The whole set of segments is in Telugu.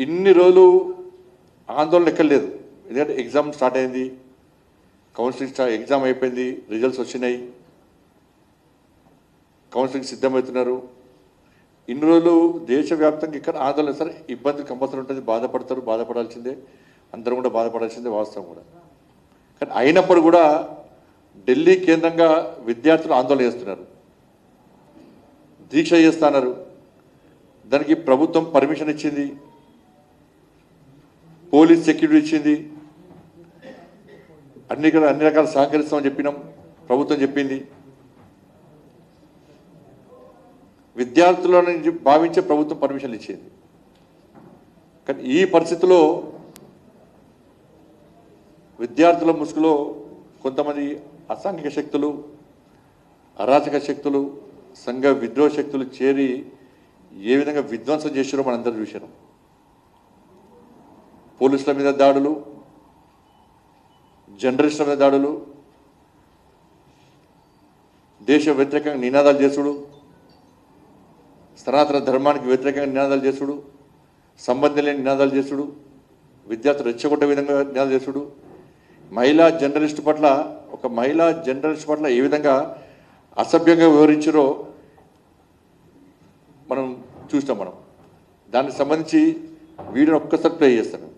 ఇన్ని రోజులు ఆందోళన ఎక్కలేదు. ఎందుకంటే ఎగ్జామ్ స్టార్ట్ అయింది, కౌన్సిలింగ్ ఎగ్జామ్ అయిపోయింది, రిజల్ట్స్ వచ్చినాయి, కౌన్సిలింగ్ సిద్ధమవుతున్నారు. ఇన్ని రోజులు దేశవ్యాప్తంగా ఇక్కడ ఆందోళన సరే ఇబ్బంది కంపల్సరీ ఉంటుంది, బాధపడాల్సిందే, అందరూ కూడా బాధపడాల్సిందే వాస్తవం కూడా. కానీ అయినప్పుడు కూడా ఢిల్లీ కేంద్రంగా విద్యార్థులు ఆందోళన చేస్తున్నారు, దీక్ష చేస్తున్నారు. దానికి ప్రభుత్వం పర్మిషన్ ఇచ్చింది, పోలీస్ సెక్యూరిటీ ఇచ్చింది, అన్ని రకాల సహకరిస్తామని చెప్పినాం, ప్రభుత్వం చెప్పింది. విద్యార్థులను భావించే ప్రభుత్వం పర్మిషన్లు ఇచ్చింది. కానీ ఈ పరిస్థితిలో విద్యార్థుల ముసుగులో కొంతమంది అసాంఘిక శక్తులు, అరాచక శక్తులు, సంఘ విద్రోహ శక్తులు చేరి ఏ విధంగా విధ్వంసం చేశారో మనందరూ చూశారు. పోలీసుల మీద దాడులు, జర్నలిస్టుల మీద దాడులు, దేశ వ్యతిరేకంగా నినాదాలు చేసుడు, సనాతన ధర్మానికి వ్యతిరేకంగా నినాదాలు చేసుడు, సంబంధం లేని నినాదాలు చేసుడు, విద్యార్థులు రెచ్చగొట్టే విధంగా నినాదాలు చేసుడు, మహిళా జర్నలిస్టు పట్ల ఏ విధంగా అసభ్యంగా వివరించారో మనం చూస్తాం. దానికి సంబంధించి వీడియోని ఒక్కసారి ప్లే చేస్తాను.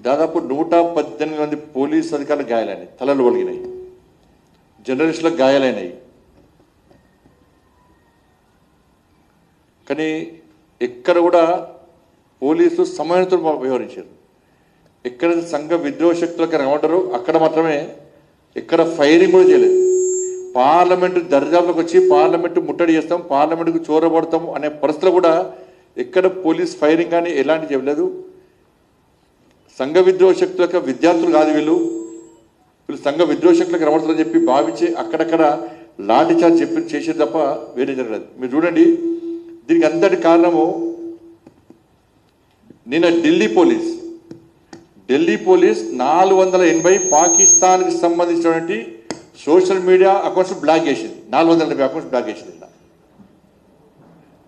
దాదాపు 118 మంది పోలీసు అధికారులు గాయాలైనాయి, తలలు ఒలిగినాయి, జర్నలిస్టులకు గాయాలైనాయి. కానీ ఎక్కడ కూడా పోలీసు సమయంతో వ్యవహరించారు. ఎక్కడైతే సంఘ విద్రోహ శక్తులకు రమ్మంటారో అక్కడ మాత్రమే ఎక్కడ ఫైరింగ్ కూడా చేయలేదు. పార్లమెంటు దర్జాలోకి వచ్చి పార్లమెంటు ముట్టడి చేస్తాం, పార్లమెంటుకు చోరబడతాం అనే పరిస్థితులు కూడా ఎక్కడ పోలీస్ ఫైరింగ్ కానీ ఎలాంటి చేయలేదు. సంఘ విద్రోహ శక్తులకు విద్యార్థులు కాదు, వీళ్ళు సంఘ విద్రోహ శక్తులకు రమడుతుందని చెప్పి భావించి అక్కడక్కడ లాఠీ చార్జ్ చేసేది తప్ప వేరే జరగలేదు. మీరు చూడండి, దీనికి అంతటి కారణము నిన్న ఢిల్లీ పోలీస్ 480 పాకిస్తాన్కి సంబంధించినటువంటి సోషల్ మీడియా అకౌంట్స్ బ్లాక్ చేసింది. 480 అకౌంట్స్ బ్లాక్ చేసింది.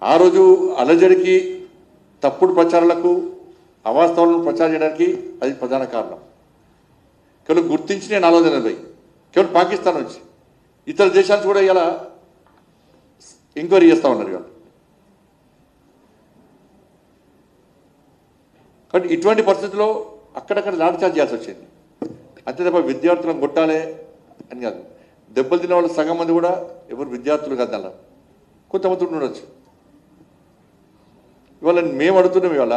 ఆ రోజు అలజడికి, తప్పుడు ప్రచారాలకు, అవాస్తవాలను ప్రచారం చేయడానికి అది ప్రధాన కారణం. కేవలం గుర్తించిన 480 కేవలం పాకిస్తాన్ నుంచి, ఇతర దేశాలు కూడా ఇలా ఎంక్వైరీ చేస్తూ ఉన్నారు. ఇవాళ కాబట్టి ఇటువంటి పరిస్థితుల్లో అక్కడక్కడ లాఠీ చార్జ్ చేయాల్సి వచ్చింది. అంతే తప్ప విద్యార్థులను కొట్టాలి అని కాదు. దెబ్బలు తిన్న వాళ్ళు సగం మంది కూడా ఎవరు విద్యార్థులు కాదు, అలా కొంతమంది ఉండొచ్చు. ఇవాళ మేము అడుగుతున్నాం, ఇవాళ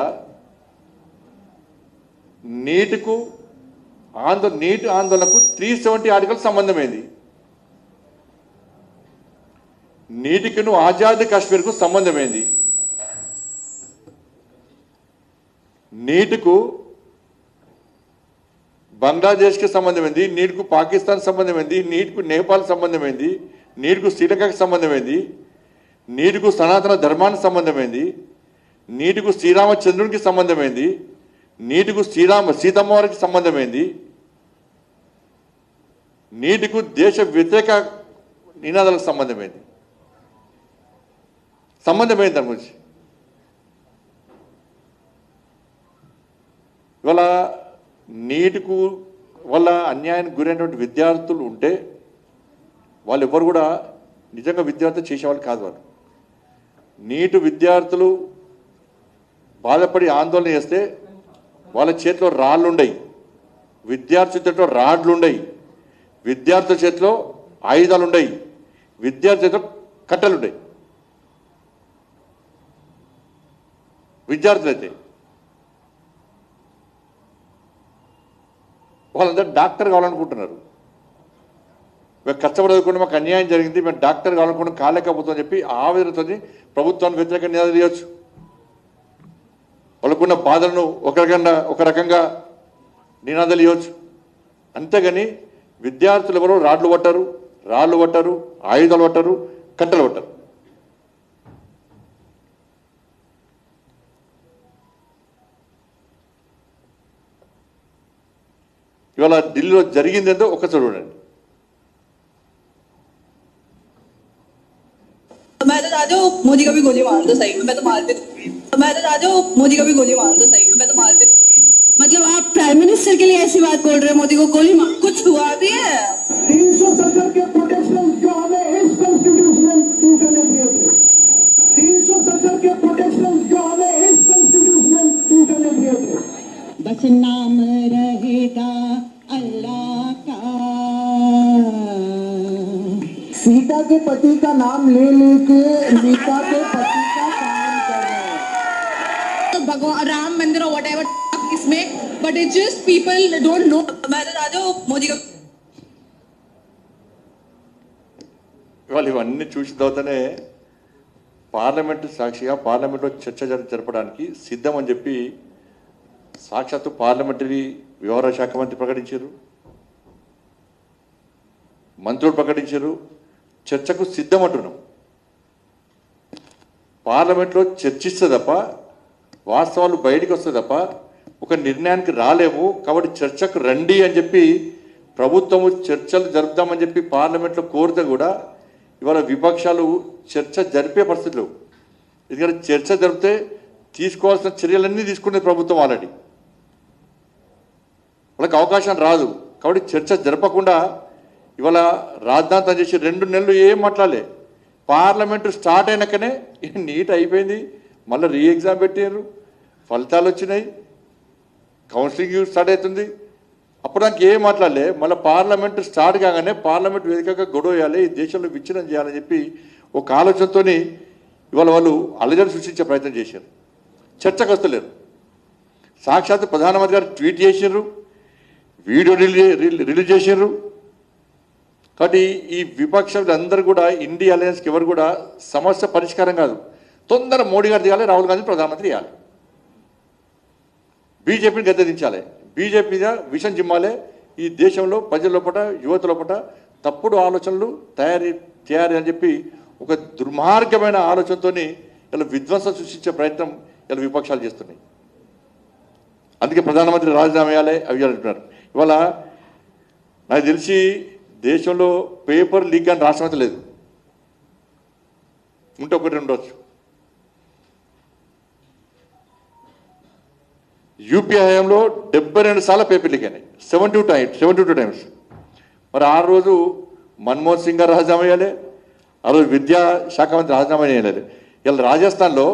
నీట్ ఆందోళనకు 370 ఆర్టికల్ సంబంధమైంది. నీటికి ఆజాద్ కాశ్మీర్కు సంబంధమైంది. నీటుకు బంగ్లాదేశ్కి సంబంధమైంది, నీటుకు పాకిస్తాన్ సంబంధమైంది, నీటుకు నేపాల్ సంబంధమైంది, నీటుకు శ్రీలంకకు సంబంధమైంది, నీటుకు సనాతన ధర్మానికి సంబంధమైంది, నీటుకు శ్రీరామచంద్రునికి సంబంధమైంది, నీటుకు సీతమ్మవారికి సంబంధమైంది, నీటుకు దేశ వ్యతిరేక నినాదాలకు సంబంధమైంది దాని గురించి. ఇవాళ నీటుకు వల్ల అన్యాయానికి గురైనటువంటి విద్యార్థులు ఉంటే వాళ్ళు ఎవరు కూడా నిజంగా విద్యార్థులు చేసేవాళ్ళు కాదు. వాళ్ళు నీటు విద్యార్థులు బాధపడి ఆందోళన చేస్తే వాళ్ళ చేతిలో రాళ్ళు ఉండయి, విద్యార్థుల చేతిలో రాడ్లు ఉండయి, విద్యార్థుల చేతిలో ఆయుధాలు ఉండయి, విద్యార్థుల చేతిలో కట్టెలు ఉండయి. విద్యార్థులైతే వాళ్ళందరూ డాక్టర్ కావాలనుకుంటున్నారు. మేము కష్టపడకుండా మాకు అన్యాయం జరిగింది, మేము డాక్టర్ కావాలనుకున్న కాలేకపోతుందని చెప్పి ఆవేదనతో ప్రభుత్వానికి వ్యతిరేకంగా నినాదాలు చేయవచ్చు. వాళ్ళకున్న బాధలను ఒక రకంగా నినాదాలు ఇవ్వచ్చు. అంతేగాని విద్యార్థులు ఎవరో రాళ్ళు పట్టారు, ఆయుధాలు పట్టారు, కట్టెలు పట్టారు. ఇవాళ ఢిల్లీలో జరిగిందేందో ఒక్కసారి చూడండి. मैं तो चाहती हूँ मोदी का भी गोली मार दो सही में, मैं तो मार दे दूंगी। मैं तो चाहती हूँ मोदी का भी गोली मार दो सही में, मैं तो मार दे दूंगी। मतलब आप प्राइम मिनिस्टर के लिए ऐसी बात बोल रहे हैं, मोदी को गोली मार, कुछ हुआ भी है? 370 के प्रोटेक्शन जो हमें इस कॉन्स्टिट्यूशन टू करने दिए थे, 370 के प्रोटेक्शन जो हमें इस कॉन्स्टिट्यूशन टू करने दिए थे, बस नाम रहेगा अल्लाह का। सीता के पति का नाम ले लेके मीता के पति का काम कर रहे हैं। तो भगवान राम मंदिर और व्हाटएवर इसमें, but it just people don't know. मैं तो चाहती हूँ मोदी का ఇవాళ ఇవన్నీ చూసిన తర్వాతనే పార్లమెంటు సాక్షిగా పార్లమెంట్లో చర్చ జరపడానికి సిద్ధం అని చెప్పి సాక్షాత్తు పార్లమెంటరీ వ్యవహార శాఖ మంత్రి ప్రకటించారు, మంత్రులు ప్రకటించారు. చర్చకు సిద్ధం అంటున్నాం. పార్లమెంట్లో చర్చిస్తే తప్ప వాస్తవాలు బయటికి వస్తే తప్ప ఒక నిర్ణయానికి రాలేము. కాబట్టి చర్చకు రండి అని చెప్పి ప్రభుత్వము చర్చలు జరుపుదామని చెప్పి పార్లమెంట్లో కోరితే కూడా ఇవాళ విపక్షాలు చర్చ జరిపే పరిస్థితులు. ఎందుకంటే చర్చ జరిపితే తీసుకోవాల్సిన చర్యలన్నీ తీసుకునే ప్రభుత్వం ఆల్రెడీ, వాళ్ళకి అవకాశం రాదు. కాబట్టి చర్చ జరపకుండా ఇవాళ రాద్ధాంతం చేసి 2 నెలలు ఏం మాట్లాడలే. పార్లమెంటు స్టార్ట్ అయినాకనే నీట్ అయిపోయింది, మళ్ళీ రీ ఎగ్జామ్ పెట్టారు, ఫలితాలు వచ్చినాయి, కౌన్సిలింగ్ స్టార్ట్ అవుతుంది. అప్పుడు నాకు ఏం మాట్లాడలే. మళ్ళీ పార్లమెంటు స్టార్ట్ కాగానే పార్లమెంట్ వేదికగా గొడవ వేయాలి, ఈ దేశంలో విచ్ఛిన్నం చేయాలని చెప్పి ఒక ఆలోచనతో ఇవాళ వాళ్ళు అలజడి సృష్టించే ప్రయత్నం చేశారు. చర్చకు వస్తలేరు. సాక్షాత్ ప్రధానమంత్రి గారు ట్వీట్ చేసినారు, వీడియో రిలీజ్ చేసినారు. కాబట్టి ఈ విపక్షాలందరూ కూడా ఇండియా అలయన్స్కి ఎవరు కూడా సమస్య పరిష్కారం కాదు. తొందర మోడీ గారు దిగాలి, రాహుల్ గాంధీ ప్రధానమంత్రి చేయాలి, బీజేపీని గద్దెదించాలి, బీజేపీ మీద విషం జిమ్మాలే. ఈ దేశంలో ప్రజల లోపల యువత లోపల తప్పుడు ఆలోచనలు తయారీ అని చెప్పి ఒక దుర్మార్గమైన ఆలోచనతో ఇలా విధ్వంసం సృష్టించే ప్రయత్నం ఇలా విపక్షాలు చేస్తున్నాయి. అందుకే ప్రధానమంత్రి రాజీనామా చేయాలి అవి అంటున్నారు. ఇవాళ నాకు తెలిసి దేశంలో పేపర్ లీక్ అని రాష్ట్రం అయితే లేదు, ఉంటే ఒకటి ఉండవచ్చు. యూపీ హయాంలో 72 సార్లు పేపర్ లీక్ అయినాయి, 72 టైమ్స్. మరి ఆ రోజు మన్మోహన్ సింగ్ గారు రాజీనామా చేయాలి, ఆ రోజు విద్యాశాఖ మంత్రి రాజీనామా చేయాలి. ఇలా రాజస్థాన్లో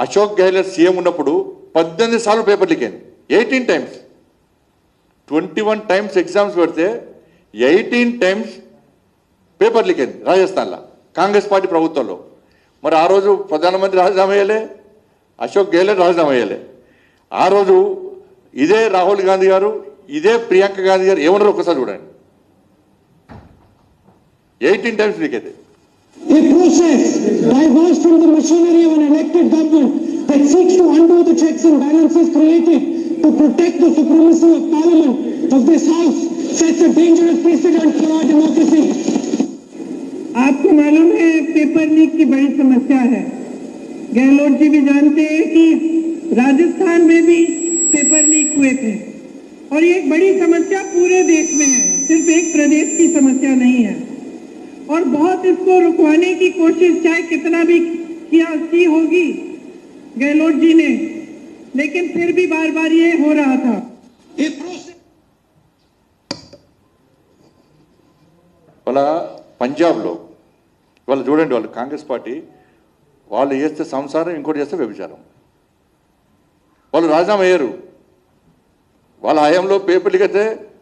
అశోక్ గెహ్లోట్ సీఎం ఉన్నప్పుడు 18 సార్లు పేపర్ లీక్ అయింది, 18 టైమ్స్. 21 టైమ్స్ ఎగ్జామ్స్ పెడితే 18 టైమ్స్ పేపర్ లీక్ అయింది రాజస్థాన్లో కాంగ్రెస్ పార్టీ ప్రభుత్వంలో. మరి ఆ రోజు ప్రధానమంత్రి రాజీనామా చేయాలి, అశోక్ గెహ్లోట్ రాజీనామా చేయాలి. ఆ రోజు ఇదే రాహుల్ గాంధీ గారు, ఇదే ప్రియాంక గాంధీ గారు ఏమన్నారు ఒకసారి చూడండి. 18 టైమ్స్ లీక్ అయితే. A process diverged from the machinery of an elected government that seeks to undo the checks and balances created to protect the supremacy of Parliament of this House sets a dangerous precedent for our democracy. आपको मालूम है पेपर लीक की बड़ी समस्या है। गहलोत जी भी जानते हैं कि राजस्थान में भी पेपर लीक हुए थे और ये एक बड़ी समस्या पूरे देश में है, सिर्फ एक प्रदेश की समस्या नहीं है। और बहुत इसको रुकवाने की कोशिश चाहे कितना भी की होगी गहलोत जी ने, लेकिन फिर भी बार बार ये हो रहा था। వాళ్ళ పంజాబ్లో వాళ్ళు చూడండి, వాళ్ళు కాంగ్రెస్ పార్టీ, వాళ్ళు చేస్తే సంసారం, ఇంకోటి చేస్తే వ్యభిచారం. వాళ్ళు రాజీనామా అయ్యారు. వాళ్ళ హయాంలో పేపర్ లీక్ అయితే